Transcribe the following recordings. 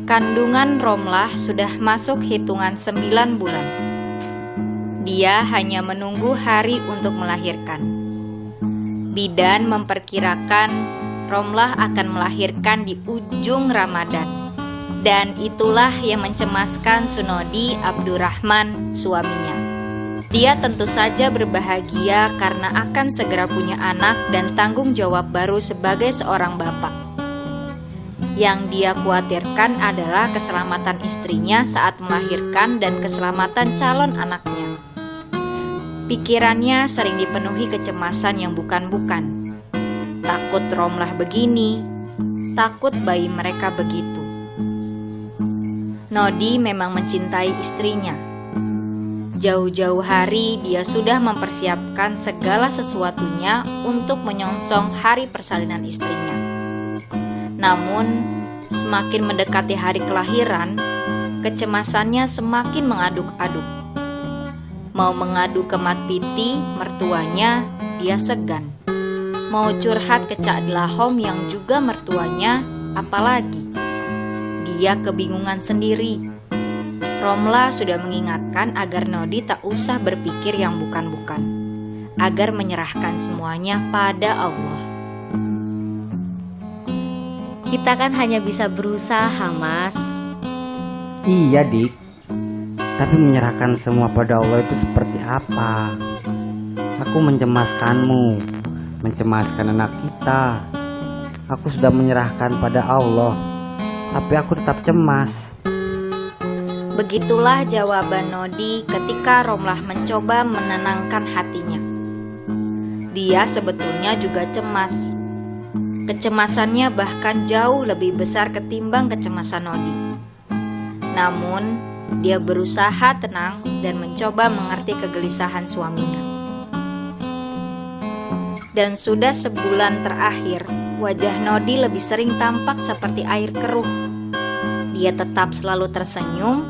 Kandungan Romlah sudah masuk hitungan 9 bulan. Dia hanya menunggu hari untuk melahirkan. Bidan memperkirakan Romlah akan melahirkan di ujung Ramadan. Dan itulah yang mencemaskan Sunodi Abdurrahman, suaminya. Dia tentu saja berbahagia karena akan segera punya anak dan tanggung jawab baru sebagai seorang bapak. Yang dia khawatirkan adalah keselamatan istrinya saat melahirkan dan keselamatan calon anaknya. Pikirannya sering dipenuhi kecemasan yang bukan-bukan. Takut Romlah begini, takut bayi mereka begitu. Nodi memang mencintai istrinya. Jauh-jauh hari dia sudah mempersiapkan segala sesuatunya untuk menyongsong hari persalinan istrinya. Namun, semakin mendekati hari kelahiran, kecemasannya semakin mengaduk-aduk. Mau mengadu ke Matpiti, mertuanya, dia segan. Mau curhat ke Cak Dlahom yang juga mertuanya, apalagi. Dia kebingungan sendiri. Romlah sudah mengingatkan agar Nodi tak usah berpikir yang bukan-bukan, agar menyerahkan semuanya pada Allah. Kita kan hanya bisa berusaha, Mas. Iya, Dik. Tapi menyerahkan semua pada Allah itu seperti apa? Aku mencemaskanmu, mencemaskan anak kita. Aku sudah menyerahkan pada Allah, tapi aku tetap cemas. Begitulah jawaban Nodi ketika Romlah mencoba menenangkan hatinya. Dia sebetulnya juga cemas. Kecemasannya bahkan jauh lebih besar ketimbang kecemasan Nodi. Namun, dia berusaha tenang dan mencoba mengerti kegelisahan suaminya. Dan sudah sebulan terakhir, wajah Nodi lebih sering tampak seperti air keruh. Dia tetap selalu tersenyum,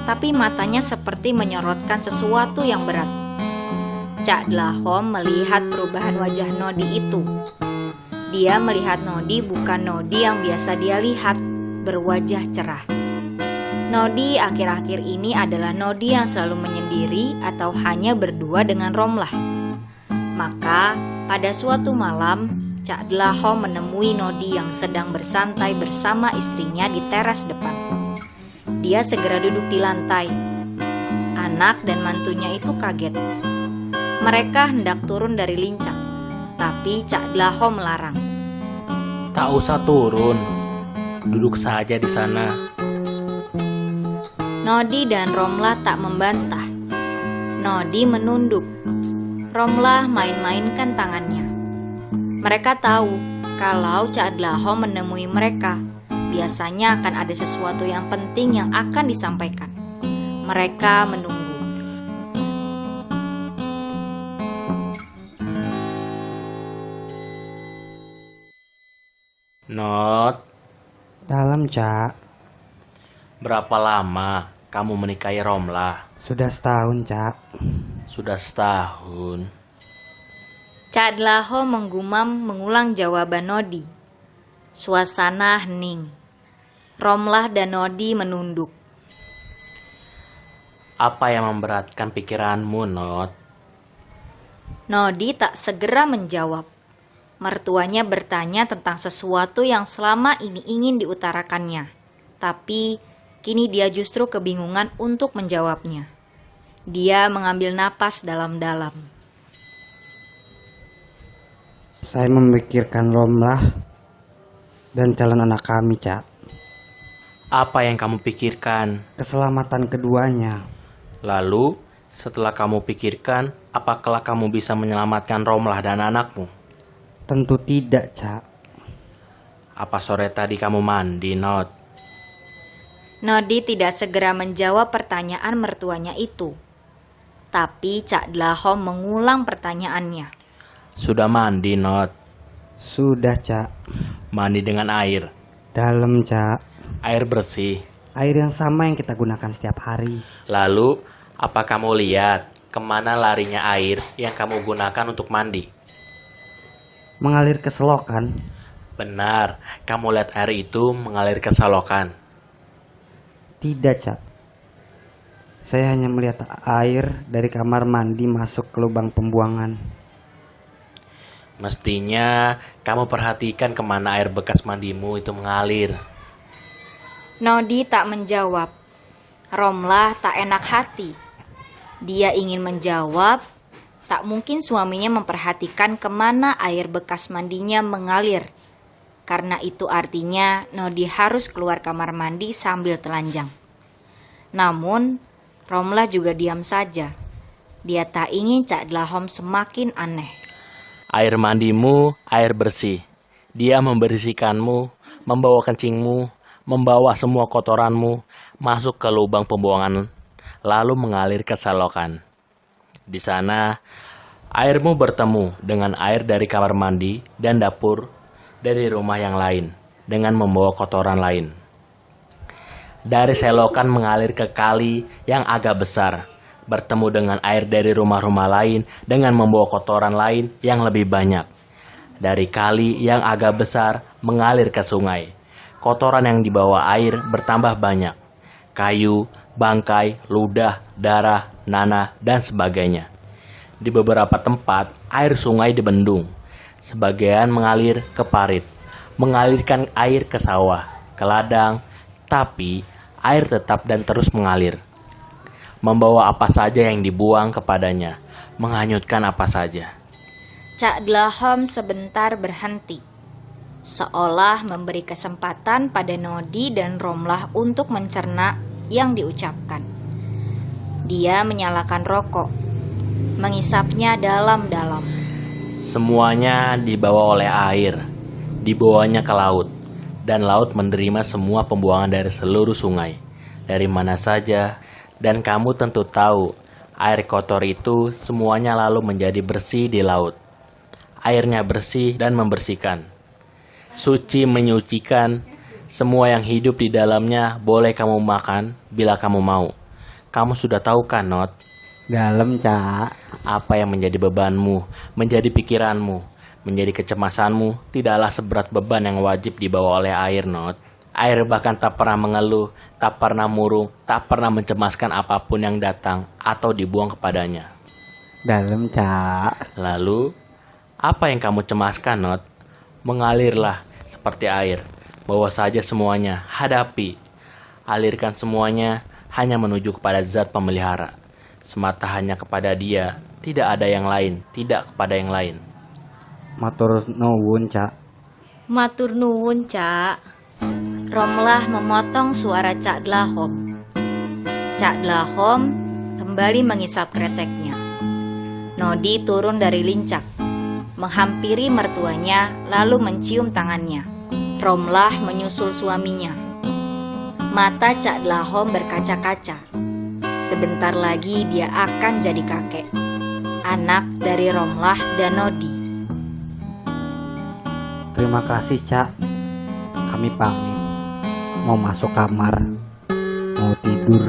tapi matanya seperti menyorotkan sesuatu yang berat. Cak Dlahom melihat perubahan wajah Nodi itu. Dia melihat Nodi bukan Nodi yang biasa dia lihat, berwajah cerah. Nodi akhir-akhir ini adalah Nodi yang selalu menyendiri atau hanya berdua dengan Romlah. Maka pada suatu malam, Cak Dlahom menemui Nodi yang sedang bersantai bersama istrinya di teras depan. Dia segera duduk di lantai. Anak dan mantunya itu kaget. Mereka hendak turun dari lincah, tapi Cak Dlahom melarang. Tak usah turun, duduk saja di sana. Nodi dan Romlah tak membantah. Nodi menunduk. Romlah main-mainkan tangannya. Mereka tahu kalau Cak Dlahom menemui mereka, biasanya akan ada sesuatu yang penting yang akan disampaikan. Mereka menunggu. Not, Dalam, Cak. berapa lama kamu menikahi Romlah? Sudah setahun, Cak. Sudah setahun. Cak Dlahom menggumam mengulang jawaban Nodi. Suasana hening. Romlah dan Nodi menunduk. Apa yang memberatkan pikiranmu, Not? Nodi tak segera menjawab. Mertuanya bertanya tentang sesuatu yang selama ini ingin diutarakannya. Tapi kini dia justru kebingungan untuk menjawabnya. Dia mengambil napas dalam-dalam. Saya memikirkan Romlah dan calon anak kami, Cak. Apa yang kamu pikirkan? Keselamatan keduanya. Lalu, setelah kamu pikirkan, apakah kamu bisa menyelamatkan Romlah dan anakmu? Tentu tidak, Cak. Apa sore tadi kamu mandi, Not? Nodi tidak segera menjawab pertanyaan mertuanya itu. Tapi Cak Dlahom mengulang pertanyaannya. Sudah mandi, Not? Sudah, Cak. Mandi dengan air? Dalam, Cak. Air bersih? Air yang sama yang kita gunakan setiap hari. Lalu, apa kamu lihat kemana larinya air yang kamu gunakan untuk mandi? Mengalir ke selokan. Benar, kamu lihat air itu mengalir ke selokan. Tidak, Cak. Saya hanya melihat air dari kamar mandi masuk ke lubang pembuangan. Mestinya kamu perhatikan kemana air bekas mandimu itu mengalir. Nodi tak menjawab. Romlah tak enak hati. Dia ingin menjawab, tak mungkin suaminya memperhatikan kemana air bekas mandinya mengalir. Karena itu artinya Nodi harus keluar kamar mandi sambil telanjang. Namun, Romlah juga diam saja. Dia tak ingin Cak Dlahom semakin aneh. Air mandimu air bersih. Dia membersihkanmu, membawa kencingmu, membawa semua kotoranmu masuk ke lubang pembuangan, lalu mengalir ke selokan. Di sana, airmu bertemu dengan air dari kamar mandi dan dapur dari rumah yang lain dengan membawa kotoran lain. Dari selokan mengalir ke kali yang agak besar, bertemu dengan air dari rumah-rumah lain dengan membawa kotoran lain yang lebih banyak. Dari kali yang agak besar mengalir ke sungai. Kotoran yang dibawa air bertambah banyak. Kayu, bangkai, ludah, darah, nanah, dan sebagainya. Di beberapa tempat, air sungai dibendung. Sebagian mengalir ke parit, mengalirkan air ke sawah, ke ladang, tapi air tetap dan terus mengalir. Membawa apa saja yang dibuang kepadanya, menghanyutkan apa saja. Cak Dlahom sebentar berhenti, seolah memberi kesempatan pada Nodi dan Romlah untuk mencerna yang diucapkan. Dia menyalakan rokok, mengisapnya dalam-dalam. Semuanya dibawa oleh air, dibawanya ke laut, dan laut menerima semua pembuangan dari seluruh sungai, dari mana saja, dan kamu tentu tahu, air kotor itu semuanya lalu menjadi bersih di laut. Airnya bersih dan membersihkan. Suci menyucikan, semua yang hidup di dalamnya boleh kamu makan bila kamu mau. Kamu sudah tahu kan, Not? Dalam, Cak. Apa yang menjadi bebanmu, menjadi pikiranmu, menjadi kecemasanmu, tidaklah seberat beban yang wajib dibawa oleh air, Not. Air bahkan tak pernah mengeluh, tak pernah murung, tak pernah mencemaskan apapun yang datang atau dibuang kepadanya. Dalam, Cak. Lalu, apa yang kamu cemaskan, Not? Mengalirlah seperti air. Bawa saja semuanya, hadapi. Alirkan semuanya hanya menuju kepada zat pemelihara. Semata hanya kepada dia, tidak ada yang lain, tidak kepada yang lain. Matur nuwun, Cak. Matur nuwun, Cak. Romlah memotong suara Cak Dlahom. Cak Dlahom kembali mengisap kreteknya. Nodi turun dari lincak, menghampiri mertuanya lalu mencium tangannya. Romlah menyusul suaminya. Mata Cak Dlahom berkaca-kaca. Sebentar lagi dia akan jadi kakek, anak dari Romlah dan Nodi. Terima kasih, Cak. Kami pamit. Mau masuk kamar, mau tidur.